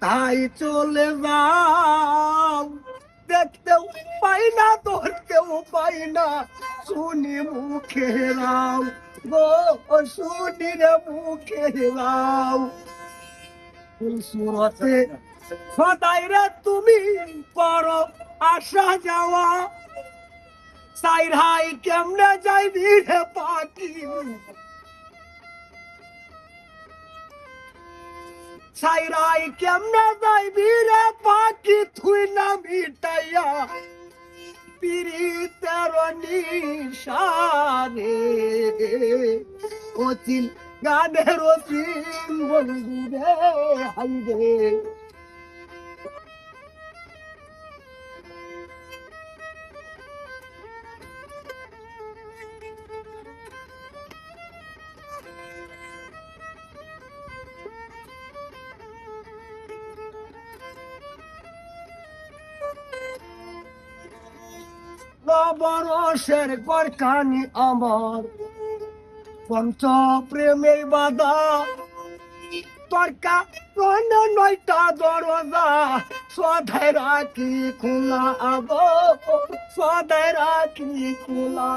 তাই চলে যাও, দেখতেও পাই না ধরতেও পাই না, শুনি মুখে রাও গো, শুনি রে মুখে রাও। সুরতে সদাই রে তুমি করো আসা যাওয়া, সাইরাই কেমনে যাইবি রে পাখি, সাইরাই কেমনে যাইবি রে পাখি, তুই না মিটাইয়া পিরিতের নিশানে। অচিন গানের অচিন বন্ধু রে হাইরে। নবরসের গরখানি আমার পঞ্চ প্রেমের বাধা, তরকা কোন নয়টা দরজা, সদাই রাখি খোলা আবো, সদাই রাখি খোলা।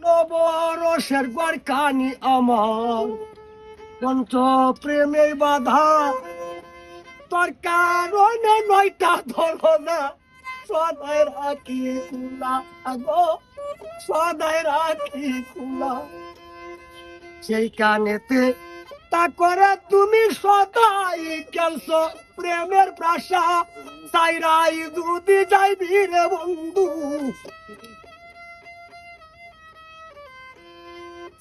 নবরসের গরখানি আমার পঞ্চ প্রেমের বাধা, তোর কারণে নয়টা দরজা, সদাই রাখি খোলা গো, সদাই রাখি খোলা। সেই কানেতে তা করে তুমি সদাই খেলছো প্রেমের প্রাসা, সাইরাই যদি যাইবি রে বন্ধু,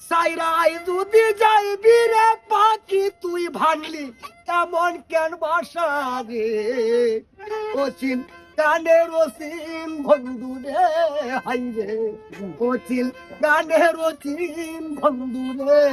সাইরাই যদি যাইবি রে পাখি, তুই ভাঙলি এমন কেন বাসা রে, অচিন গানের অচিন বন্ধু রে হাই রে, অচিন গানের অচিন বন্ধু রে।